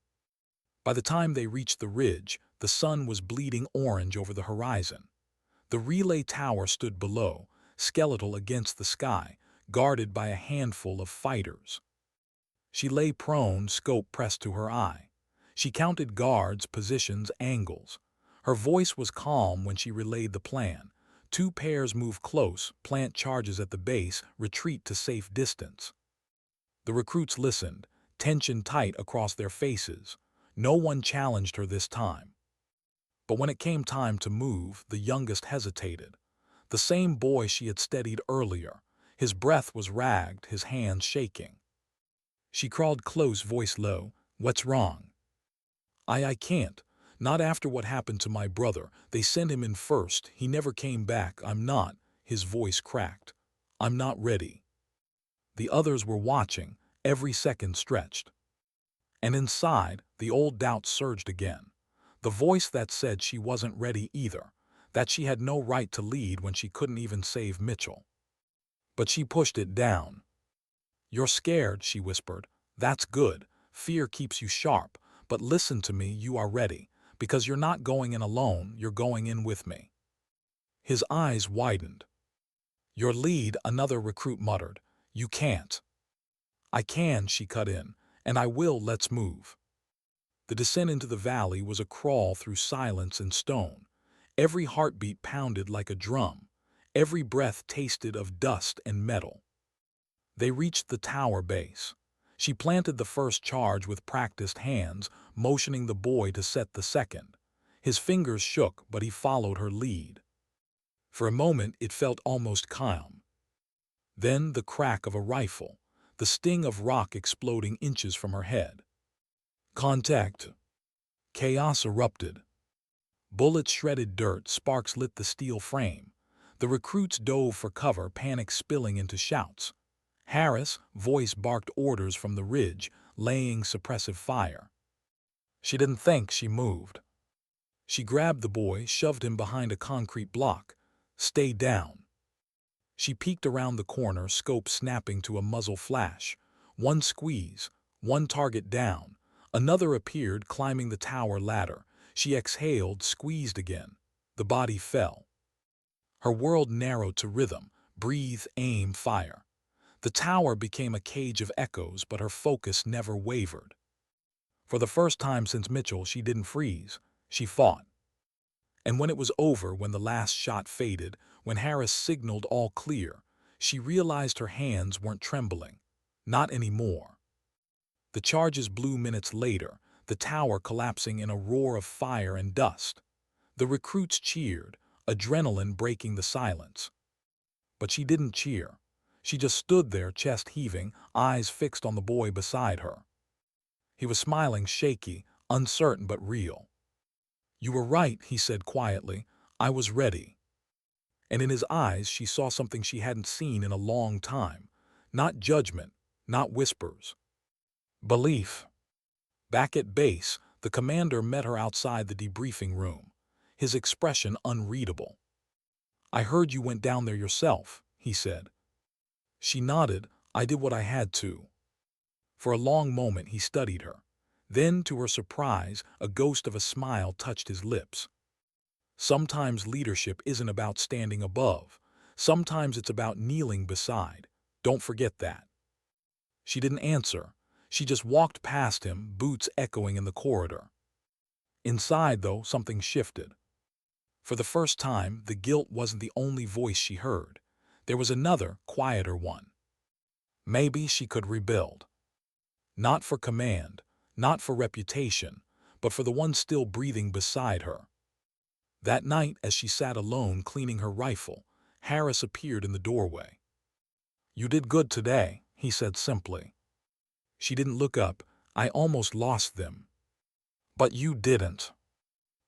By the time they reached the ridge, the sun was bleeding orange over the horizon. The relay tower stood below, skeletal against the sky, guarded by a handful of fighters. She lay prone, scope pressed to her eye. She counted guards, positions, angles. Her voice was calm when she relayed the plan. 2 pairs move close, plant charges at the base, retreat to safe distance. The recruits listened, tension tight across their faces. No one challenged her this time. But when it came time to move, the youngest hesitated. The same boy she had steadied earlier. His breath was ragged, his hands shaking. She crawled close, voice low. "What's wrong?" I can't. Not after what happened to my brother. They sent him in first. He never came back. I'm not." His voice cracked. "I'm not ready." The others were watching, every second stretched. And inside, the old doubt surged again. The voice that said she wasn't ready either, that she had no right to lead when she couldn't even save Mitchell. But she pushed it down. "You're scared," she whispered. "That's good. Fear keeps you sharp. But listen to me, you are ready. Because you're not going in alone, you're going in with me." His eyes widened. "Your lead," another recruit muttered. "You can't." "I can," she cut in. "And I will, let's move." The descent into the valley was a crawl through silence and stone. Every heartbeat pounded like a drum. Every breath tasted of dust and metal. They reached the tower base. She planted the first charge with practiced hands, motioning the boy to set the second. His fingers shook, but he followed her lead. For a moment, it felt almost calm. Then the crack of a rifle, the sting of rock exploding inches from her head. Contact. Chaos erupted. Bullets shredded dirt, sparks lit the steel frame. The recruits dove for cover, panic spilling into shouts. Harris' voice barked orders from the ridge, laying suppressive fire. She didn't think, she moved. She grabbed the boy, shoved him behind a concrete block. "Stay down." She peeked around the corner, scope snapping to a muzzle flash. One squeeze, one target down. Another appeared, climbing the tower ladder. She exhaled, squeezed again. The body fell. Her world narrowed to rhythm. Breathe, aim, fire. The tower became a cage of echoes, but her focus never wavered. For the first time since Mitchell, she didn't freeze. She fought. And when it was over, when the last shot faded, when Harris signaled all clear, she realized her hands weren't trembling. Not anymore. The charges blew minutes later, the tower collapsing in a roar of fire and dust. The recruits cheered, adrenaline breaking the silence. But she didn't cheer. She just stood there, chest heaving, eyes fixed on the boy beside her. He was smiling, shaky, uncertain but real. "You were right," he said quietly. "I was ready." And in his eyes she saw something she hadn't seen in a long time. Not judgment, not whispers. Belief. Back at base, the commander met her outside the debriefing room, his expression unreadable. "I heard you went down there yourself," he said. She nodded. "I did what I had to." For a long moment he studied her. Then, to her surprise, a ghost of a smile touched his lips. Sometimes leadership isn't about standing above. Sometimes it's about kneeling beside. Don't forget that. She didn't answer. She just walked past him, boots echoing in the corridor. Inside, though, something shifted. For the first time, the guilt wasn't the only voice she heard. There was another, quieter one. Maybe she could rebuild. Not for command, not for reputation, but for the one still breathing beside her. That night, as she sat alone cleaning her rifle, Harris appeared in the doorway. "You did good today," he said simply. She didn't look up. "I almost lost them." "But you didn't."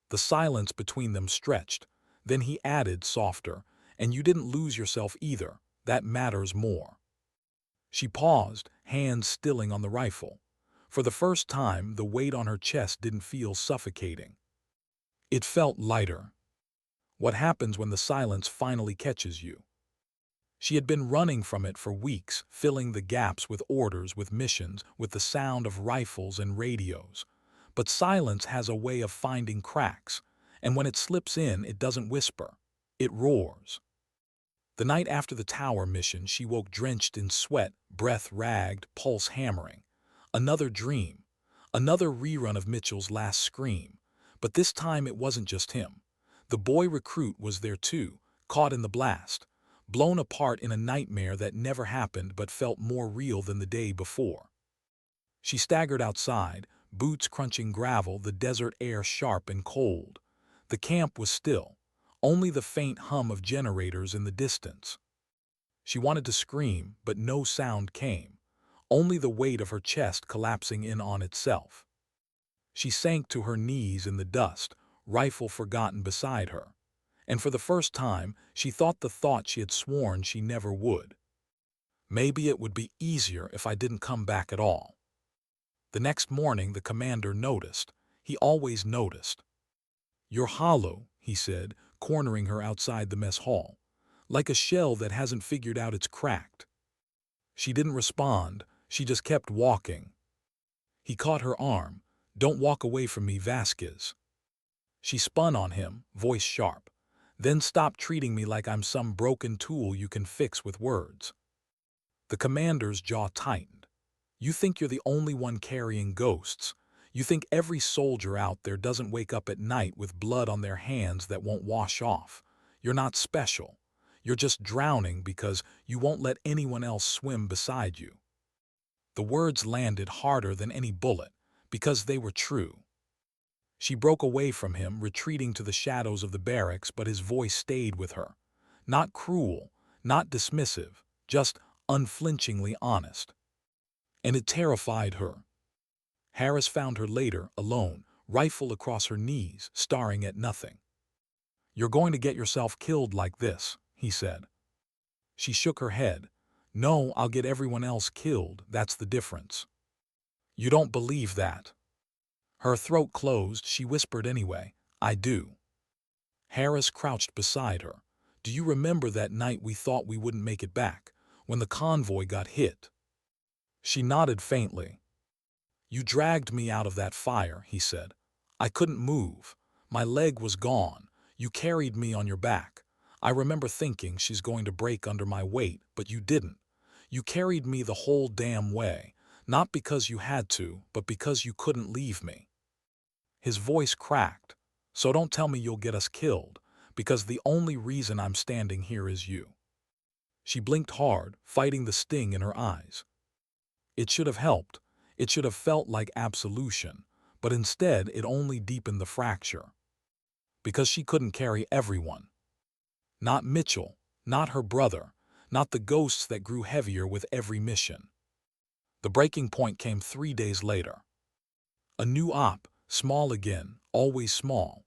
The silence between them stretched. Then he added, softer, "And you didn't lose yourself either. That matters more." She paused, hands stilling on the rifle. For the first time, the weight on her chest didn't feel suffocating. It felt lighter. What happens when the silence finally catches you? She had been running from it for weeks, filling the gaps with orders, with missions, with the sound of rifles and radios. But silence has a way of finding cracks, and when it slips in, it doesn't whisper. It roars. The night after the tower mission, she woke drenched in sweat, breath ragged, pulse hammering. Another dream. Another rerun of Mitchell's last scream. But this time it wasn't just him. The boy recruit was there too, caught in the blast. Blown apart in a nightmare that never happened but felt more real than the day before. She staggered outside, boots crunching gravel, the desert air sharp and cold. The camp was still, only the faint hum of generators in the distance. She wanted to scream, but no sound came, only the weight of her chest collapsing in on itself. She sank to her knees in the dust, rifle forgotten beside her. And for the first time, she thought the thought she had sworn she never would. Maybe it would be easier if I didn't come back at all. The next morning, the commander noticed. He always noticed. "You're hollow," he said, cornering her outside the mess hall. "Like a shell that hasn't figured out it's cracked." She didn't respond. She just kept walking. He caught her arm. "Don't walk away from me, Vasquez." She spun on him, voice sharp. "Then stop treating me like I'm some broken tool you can fix with words." The commander's jaw tightened. "You think you're the only one carrying ghosts. You think every soldier out there doesn't wake up at night with blood on their hands that won't wash off. You're not special. You're just drowning because you won't let anyone else swim beside you." The words landed harder than any bullet, because they were true. She broke away from him, retreating to the shadows of the barracks, but his voice stayed with her. Not cruel, not dismissive, just unflinchingly honest. And it terrified her. Harris found her later, alone, rifle across her knees, staring at nothing. "You're going to get yourself killed like this," he said. She shook her head. "No, I'll get everyone else killed, that's the difference." "You don't believe that." Her throat closed, she whispered anyway, I do. Harris crouched beside her. Do you remember that night we thought we wouldn't make it back, when the convoy got hit? She nodded faintly. You dragged me out of that fire, he said. I couldn't move. My leg was gone. You carried me on your back. I remember thinking she's going to break under my weight, but you didn't. You carried me the whole damn way, not because you had to, but because you couldn't leave me. His voice cracked. So don't tell me you'll get us killed, because the only reason I'm standing here is you. She blinked hard, fighting the sting in her eyes. It should have helped. It should have felt like absolution, but instead it only deepened the fracture. Because she couldn't carry everyone. Not Mitchell, not her brother, not the ghosts that grew heavier with every mission. The breaking point came 3 days later. A new op, small again, always small.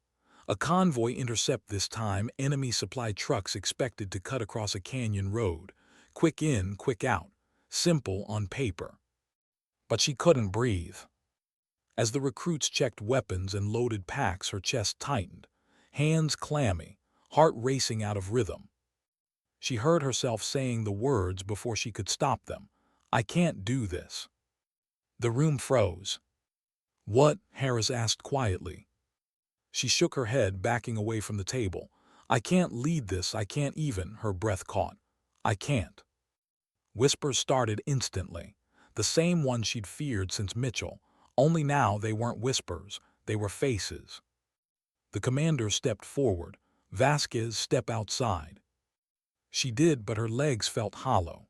A convoy intercept this time, enemy supply trucks expected to cut across a canyon road. Quick in, quick out. Simple on paper. But she couldn't breathe. As the recruits checked weapons and loaded packs, her chest tightened, hands clammy, heart racing out of rhythm. She heard herself saying the words before she could stop them. I can't do this. The room froze. What? Harris asked quietly. She shook her head, backing away from the table. I can't lead this, I can't even, her breath caught. I can't. Whispers started instantly, the same ones she'd feared since Mitchell, only now they weren't whispers, they were faces. The commander stepped forward. Vasquez, step outside. She did, but her legs felt hollow.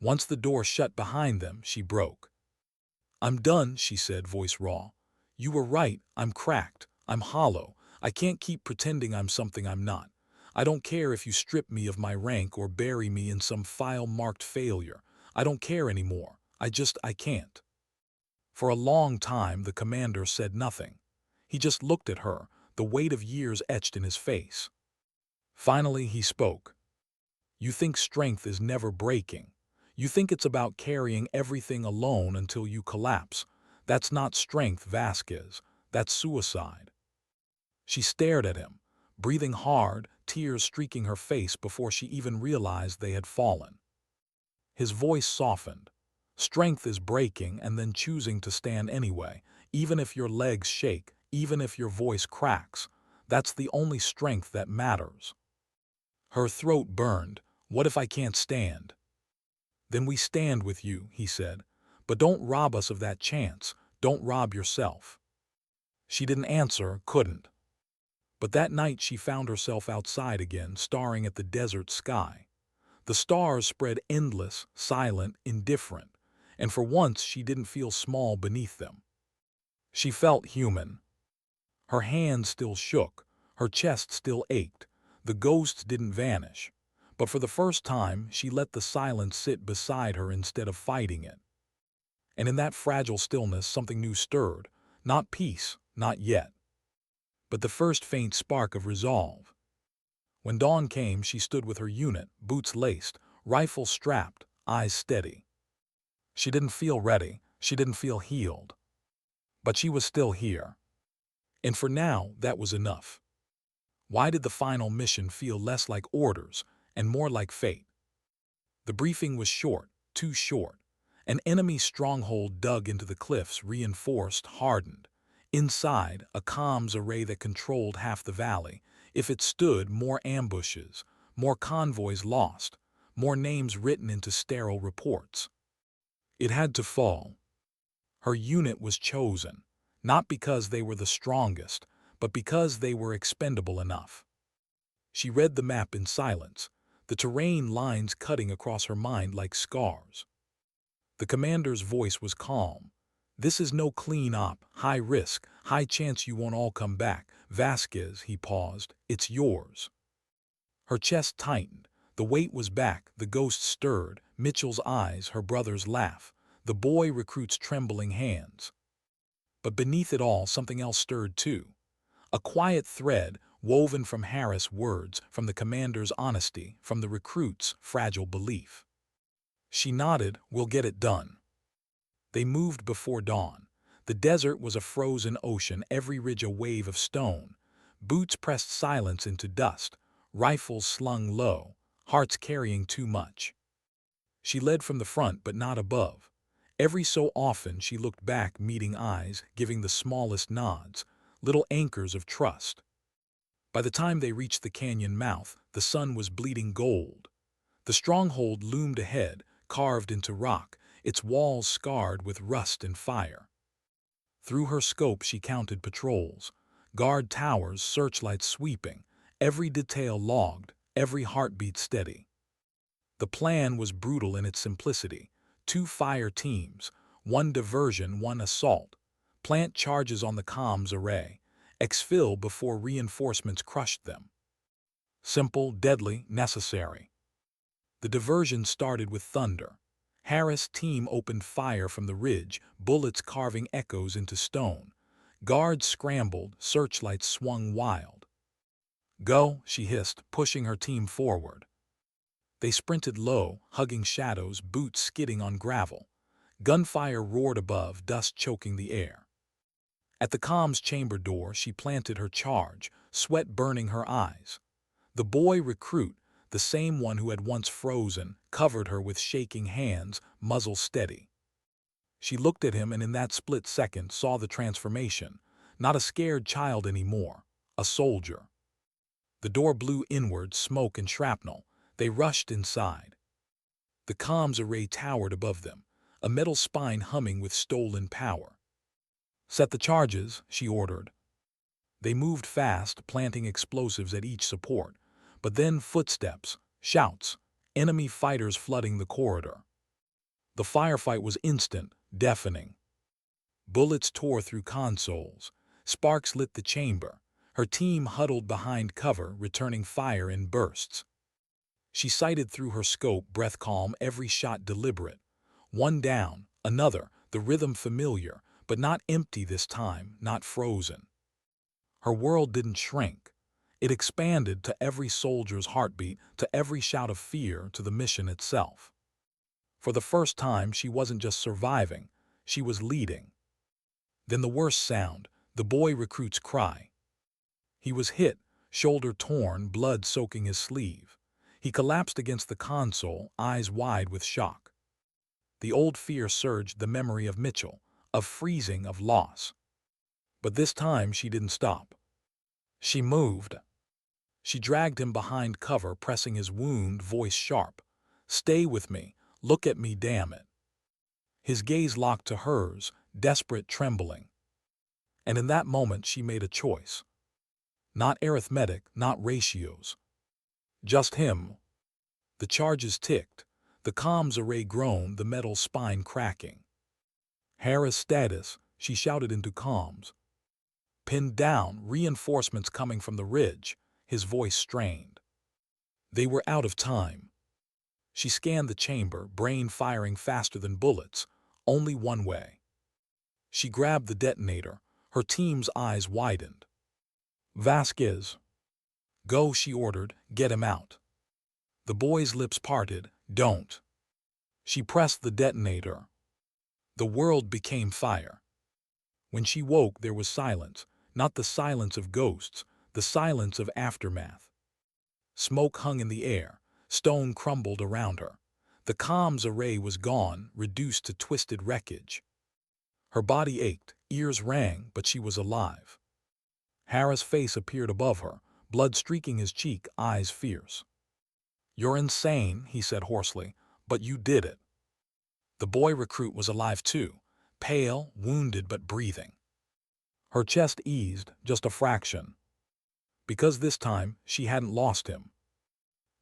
Once the door shut behind them, she broke. I'm done, she said, voice raw. You were right, I'm cracked, I'm hollow. I can't keep pretending I'm something I'm not. I don't care if you strip me of my rank or bury me in some file-marked failure. I don't care anymore. I can't. For a long time, the commander said nothing. He just looked at her, the weight of years etched in his face. Finally, he spoke. You think strength is never breaking. You think it's about carrying everything alone until you collapse. That's not strength, Vasquez. That's suicide. She stared at him, breathing hard, tears streaking her face before she even realized they had fallen. His voice softened. Strength is breaking and then choosing to stand anyway, even if your legs shake, even if your voice cracks. That's the only strength that matters. Her throat burned. What if I can't stand? Then we stand with you, he said. But don't rob us of that chance. Don't rob yourself. She didn't answer, couldn't. But that night she found herself outside again, staring at the desert sky. The stars spread endless, silent, indifferent, and for once she didn't feel small beneath them. She felt human. Her hands still shook, her chest still ached. The ghosts didn't vanish, but for the first time she let the silence sit beside her instead of fighting it. And in that fragile stillness something new stirred, not peace, not yet, but the first faint spark of resolve. When dawn came, she stood with her unit, boots laced, rifle strapped, eyes steady. She didn't feel ready, she didn't feel healed. But she was still here. And for now, that was enough. Why did the final mission feel less like orders and more like fate? The briefing was short, too short. An enemy stronghold dug into the cliffs, reinforced, hardened. Inside, a comms array that controlled half the valley. If it stood, more ambushes, more convoys lost, more names written into sterile reports. It had to fall. Her unit was chosen, not because they were the strongest, but because they were expendable enough. She read the map in silence, the terrain lines cutting across her mind like scars. The commander's voice was calm. This is no clean op, high risk, high chance you won't all come back. Vasquez, he paused, it's yours. Her chest tightened. The weight was back, the ghost stirred, Mitchell's eyes, her brother's laugh, the boy recruit's trembling hands. But beneath it all, something else stirred too. A quiet thread woven from Harris' words, from the commander's honesty, from the recruit's fragile belief. She nodded, we'll get it done. They moved before dawn. The desert was a frozen ocean, every ridge a wave of stone. Boots pressed silence into dust, rifles slung low, hearts carrying too much. She led from the front, but not above. Every so often she looked back, meeting eyes, giving the smallest nods, little anchors of trust. By the time they reached the canyon mouth, the sun was bleeding gold. The stronghold loomed ahead, carved into rock, its walls scarred with rust and fire. Through her scope she counted patrols, guard towers, searchlights sweeping, every detail logged, every heartbeat steady. The plan was brutal in its simplicity. 2 fire teams, 1 diversion, 1 assault. Plant charges on the comms array. Exfil before reinforcements crushed them. Simple, deadly, necessary. The diversion started with thunder. Harris' team opened fire from the ridge, bullets carving echoes into stone. Guards scrambled, searchlights swung wild. "Go," she hissed, pushing her team forward. They sprinted low, hugging shadows, boots skidding on gravel. Gunfire roared above, dust choking the air. At the comms chamber door she planted her charge, sweat burning her eyes. The boy recruit, the same one who had once frozen, covered her with shaking hands, muzzle steady. She looked at him and in that split second saw the transformation. Not a scared child anymore, a soldier. The door blew inward, smoke and shrapnel. They rushed inside. The comms array towered above them, a metal spine humming with stolen power. "Set the charges," she ordered. They moved fast, planting explosives at each support. But then footsteps, shouts, enemy fighters flooding the corridor. The firefight was instant, deafening. Bullets tore through consoles. Sparks lit the chamber. Her team huddled behind cover, returning fire in bursts. She sighted through her scope, breath calm, every shot deliberate. 1 down, another, the rhythm familiar, but not empty this time, not frozen. Her world didn't shrink. It expanded to every soldier's heartbeat, to every shout of fear, to the mission itself. For the first time, she wasn't just surviving, she was leading. Then the worst sound, the boy recruit's cry. He was hit, shoulder torn, blood soaking his sleeve. He collapsed against the console, eyes wide with shock. The old fear surged, the memory of Mitchell, of freezing, of loss. But this time she didn't stop. She moved. She dragged him behind cover, pressing his wound, voice sharp. "Stay with me. Look at me, damn it." His gaze locked to hers, desperate, trembling. And in that moment she made a choice. Not arithmetic, not ratios. Just him. The charges ticked. The comms array groaned, the metal spine cracking. "Harris status," she shouted into comms. "Pinned down, reinforcements coming from the ridge," his voice strained. They were out of time. She scanned the chamber, brain firing faster than bullets, only one way. She grabbed the detonator, her team's eyes widened. "Vasquez." "Go," she ordered, "get him out." The boy's lips parted. "Don't." She pressed the detonator. The world became fire. When she woke, there was silence, not the silence of ghosts, the silence of aftermath. Smoke hung in the air, stone crumbled around her. The comms array was gone, reduced to twisted wreckage. Her body ached, ears rang, but she was alive. Harris' face appeared above her, blood streaking his cheek, eyes fierce. "You're insane," he said hoarsely, "but you did it." The boy recruit was alive too, pale, wounded but breathing. Her chest eased, just a fraction. Because this time she hadn't lost him.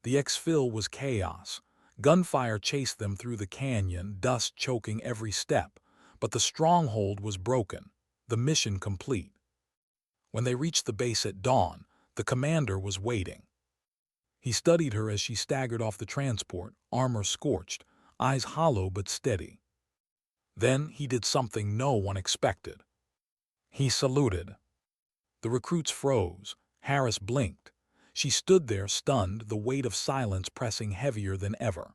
The exfil was chaos. Gunfire chased them through the canyon, dust choking every step. But the stronghold was broken, the mission complete. When they reached the base at dawn, the commander was waiting. He studied her as she staggered off the transport, armor scorched, eyes hollow but steady. Then he did something no one expected. He saluted. The recruits froze. Harris blinked. She stood there stunned, the weight of silence pressing heavier than ever.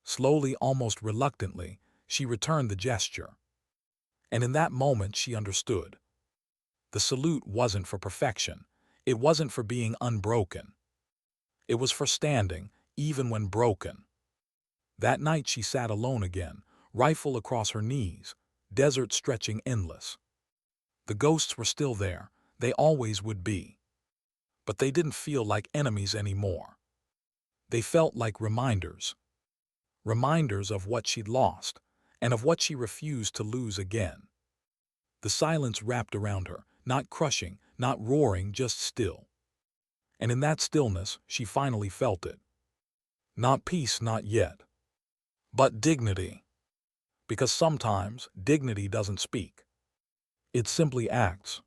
Slowly, almost reluctantly, she returned the gesture. And in that moment, she understood. The salute wasn't for perfection. It wasn't for being unbroken. It was for standing, even when broken. That night she sat alone again, rifle across her knees, desert stretching endless. The ghosts were still there. They always would be. But they didn't feel like enemies anymore. They felt like reminders. Reminders of what she'd lost, and of what she refused to lose again. The silence wrapped around her, not crushing, not roaring, just still. And in that stillness, she finally felt it. Not peace, not yet. But dignity. Because sometimes dignity doesn't speak. It simply acts.